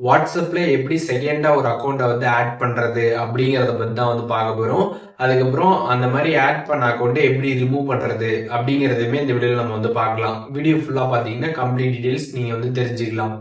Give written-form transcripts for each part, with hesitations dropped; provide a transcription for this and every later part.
வாட்ஸ்அப்ல எப்படி செகண்டா ஒரு அக்கௌண்ட்டை வந்து ஆட் பண்றது அப்படிங்கிறத பத்தி தான் வந்து பார்க்க போறோம். அதுக்கப்புறம் அந்த மாதிரி ஆட் பண்ண அக்கௌண்ட்டை எப்படி ரிமூவ் பண்றது அப்படிங்கிறதுமே இந்த வீடியோல நம்ம வந்து பார்க்கலாம். வீடியோ ஃபுல்லா பார்த்தீங்கன்னா கம்ப்ளீட் டீடைல்ஸ் நீங்க வந்து தெரிஞ்சுக்கலாம்.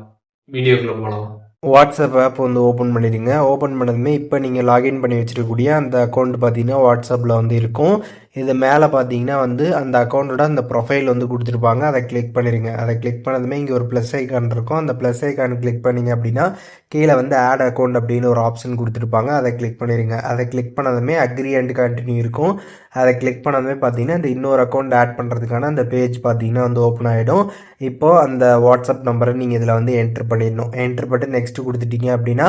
வீடியோக்குள்ள போலாம். வாட்ஸ்அப் ஆப் வந்து ஓப்பன் பண்ணிடுங்க. ஓப்பன் பண்ணதுமே இப்போ நீங்கள் லாகின் பண்ணி வச்சிருக்கக்கூடிய அந்த அக்கௌண்ட் பார்த்தீங்கன்னா வாட்ஸ்அப்பில் வந்து இருக்கும். இது மேலே பார்த்தீங்கன்னா வந்து அந்த அக்கௌண்ட்டோட அந்த ப்ரொஃபைல் வந்து கொடுத்துருப்பாங்க. அதை கிளிக் பண்ணிடுங்க. அதை கிளிக் பண்ணதுமே இங்கே ஒரு ப்ளஸ் ஐக்கான் இருக்கும். அந்த ப்ளஸ் ஐக்கான் கிளிக் பண்ணிங்க அப்படின்னா கீழே வந்து ஆட் அக்கௌண்ட் அப்படின்னு ஒரு ஆப்ஷன் கொடுத்துருப்பாங்க. அதை கிளிக் பண்ணிடுங்க. அதை கிளிக் பண்ணதுமே அக்ரி அண்ட் கண்டினியூ இருக்கும். அதை கிளிக் பண்ணதுமே பார்த்தீங்கன்னா இந்த இன்னொரு அக்கௌண்ட் ஆட் பண்ணுறதுக்கான அந்த பேஜ் பார்த்தீங்கன்னா வந்து ஓப்பன் ஆகிடும். இப்போது அந்த வாட்ஸ்அப் நம்பரை நீங்கள் இதில் வந்து என்ட்ரு பண்ணிடணும். என்ட்ரு பண்ணிட்டு நெக்ஸ்ட்டு கொடுத்துட்டீங்க அப்படின்னா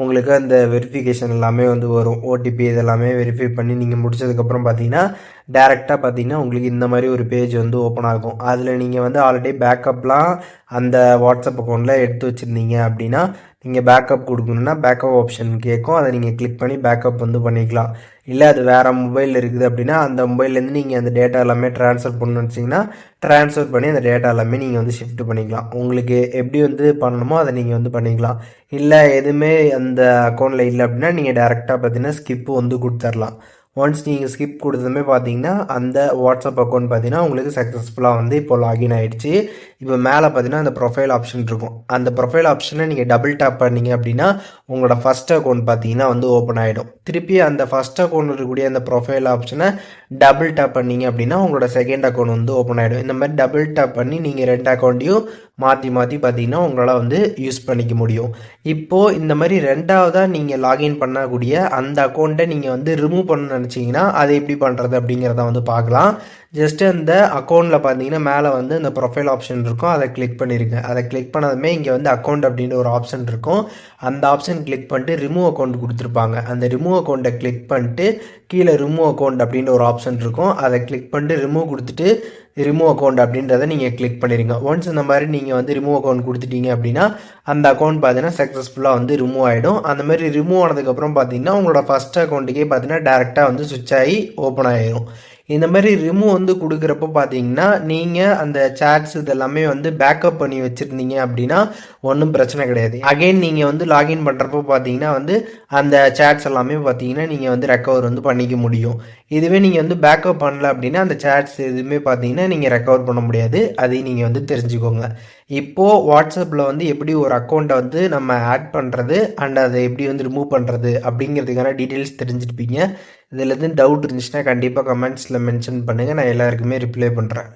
உங்களுக்கு அந்த வெரிஃபிகேஷன் எல்லாமே வந்து வரும். ஓடிபி இதெல்லாமே வெரிஃபை பண்ணி நீங்கள் முடிச்சதுக்கப்புறம் பார்த்தீங்கன்னா டேரெக்டாக பார்த்தீங்கன்னா உங்களுக்கு இந்த மாதிரி ஒரு பேஜ் வந்து ஓப்பன் ஆகும். அதில் நீங்கள் வந்து ஆல்ரெடி பேக்கப்லாம் அந்த வாட்ஸ்அப் அக்கௌண்ட்டில் எடுத்து வச்சுருந்தீங்க அப்படின்னா நீங்கள் பேக்கப் கொடுக்கணுன்னா பேக்கப் ஆப்ஷன் கேட்கும். அதை நீங்கள் கிளிக் பண்ணி பேக்கப் வந்து பண்ணிக்கலாம். இல்லை அது வேறு மொபைலில் இருக்குது அப்படின்னா அந்த மொபைல்லேருந்து நீங்கள் அந்த டேட்டா எல்லாமே ட்ரான்ஸ்ஃபர் பண்ணணும்னு வச்சிங்கன்னா ட்ரான்ஸ்ஃபர் பண்ணி அந்த டேட்டா எல்லாமே நீங்கள் வந்து ஷிஃப்ட் பண்ணிக்கலாம். உங்களுக்கு எப்படி வந்து பண்ணணுமோ அதை நீங்கள் வந்து பண்ணிக்கலாம். இல்லை எதுவுமே அந்த அக்கௌண்ட்டில் இல்லை அப்படின்னா நீங்கள் டேரெக்டாக பார்த்தீங்கன்னா ஸ்கிப்பு வந்து கொடுத்துர்லாம். ஒன்ஸ் நீங்கள் ஸ்கிப் கொடுத்ததுமே பார்த்தீங்கன்னா அந்த வாட்ஸ்அப் அக்கௌண்ட் பார்த்தீங்கன்னா உங்களுக்கு சக்ஸஸ்ஃபுல்லாக வந்து இப்போ லாகின் ஆகிடுச்சு. இப்போ மேலே பார்த்தீங்கன்னா அந்த ப்ரொஃபைல் ஆப்ஷன் இருக்கும். அந்த ப்ரொஃபைல் ஆப்ஷனை நீங்கள் டபுள் டேப் பண்ணிங்க அப்படின்னா உங்களோட ஃபஸ்ட் அக்கௌண்ட் பார்த்தீங்கன்னா வந்து ஓப்பன் ஆகிடும். திருப்பி அந்த ஃபஸ்ட் அக்கௌண்ட் இருக்கக்கூடிய அந்த ப்ரொஃபைல் ஆப்ஷனை டபுள் டேப் பண்ணிங்க அப்படின்னா உங்களோட செகண்ட் அக்கௌண்ட் வந்து ஓப்பன் ஆகிடும். இந்த மாதிரி டபுள் டேப் பண்ணி நீங்கள் ரெண்டு அக்கௌண்ட்டையும் மாற்றி மாற்றி பார்த்தீங்கன்னா உங்களால் வந்து யூஸ் பண்ணிக்க முடியும். இப்போது இந்த மாதிரி ரெண்டாவதாக நீங்கள் லாகின் பண்ணக்கூடிய அந்த அக்கௌண்ட்டை நீங்கள் வந்து ரிமூவ் பண்ண நினச்சிங்கன்னா அதை எப்படி பண்ணுறது அப்படிங்கிறத வந்து பார்க்கலாம். ஜஸ்ட்டு அந்த அக்கௌண்ட்டில் பார்த்தீங்கன்னா மேலே வந்து அந்த ப்ரொஃபைல் ஆப்ஷன் இருக்கும். அதை கிளிக் பண்ணிடுங்க. அதை கிளிக் பண்ணதுமே இங்கே வந்து அக்கௌண்ட் அப்படின்ற ஒரு ஆப்ஷன் இருக்கும். அந்த ஆப்ஷன் கிளிக் பண்ணிட்டு ரிமூவ் அக்கௌண்ட் கொடுத்துருப்பாங்க. அந்த ரிமூவ் அக்கௌண்ட்டை கிளிக் பண்ணிட்டு கீழே ரிமூவ் அக்கௌண்ட் அப்படின்ற ஒரு ஆப்ஷன் இருக்கும். அதை கிளிக் பண்ணிட்டு ரிமூவ் கொடுத்துட்டு ரிமூவ் அக்கௌண்ட் அப்படின்றத நீங்கள் கிளிக் பண்ணிடுங்க. ஒன்ஸ் இந்த மாதிரி நீங்கள் வந்து ரிமூவ் அக்கௌண்ட் கொடுத்துட்டீங்க அப்படின்னா அந்த அக்கௌண்ட் பார்த்தீங்கன்னா சக்ஸஸ்ஃபுல்லாக வந்து ரிமூவ் ஆகிடும். அந்த மாதிரி ரிமூவ் ஆனதுக்கப்புறம் பார்த்தீங்கன்னா உங்களோட ஃபஸ்ட் அக்கௌண்ட்டுக்கே பார்த்தீங்கன்னா டேரெக்டாக வந்து சுவிட்ச் ஆகி ஓப்பன் ஆகிடும். இந்த மாதிரி ரிமூவ் வந்து கொடுக்குறப்ப பார்த்தீங்கன்னா நீங்கள் அந்த சேட்ஸ் இதெல்லாமே வந்து பேக்கப் பண்ணி வச்சுருந்தீங்க அப்படின்னா ஒன்றும் பிரச்சனை கிடையாது. அகைன் நீங்கள் வந்து லாகின் பண்ணுறப்போ பார்த்தீங்கன்னா வந்து அந்த சேட்ஸ் எல்லாமே பார்த்தீங்கன்னா நீங்கள் வந்து ரெக்கவர் வந்து பண்ணிக்க முடியும். இதுவே நீங்கள் வந்து பேக்கப் பண்ணல அப்படின்னா அந்த சேட்ஸ் எதுவுமே பார்த்தீங்கன்னா நீங்கள் ரெக்கவர் பண்ண முடியாது. அதையும் நீங்கள் வந்து தெரிஞ்சுக்கோங்க. இப்போது வாட்ஸ்அப்பில் வந்து எப்படி ஒரு அக்கௌண்ட்டை வந்து நம்ம ஆட் பண்ணுறது அண்ட் அதை எப்படி வந்து ரிமூவ் பண்ணுறது அப்படிங்கிறதுக்கான டீட்டெயில்ஸ் தெரிஞ்சிருப்பீங்க. இதில் எதுவும் டவுட் இருந்துச்சுன்னா கண்டிப்பாக கமெண்ட்ஸில் மென்ஷன் பண்ணுங்கள். நான் எல்லாருக்குமே ரிப்ளை பண்ணுறேன்.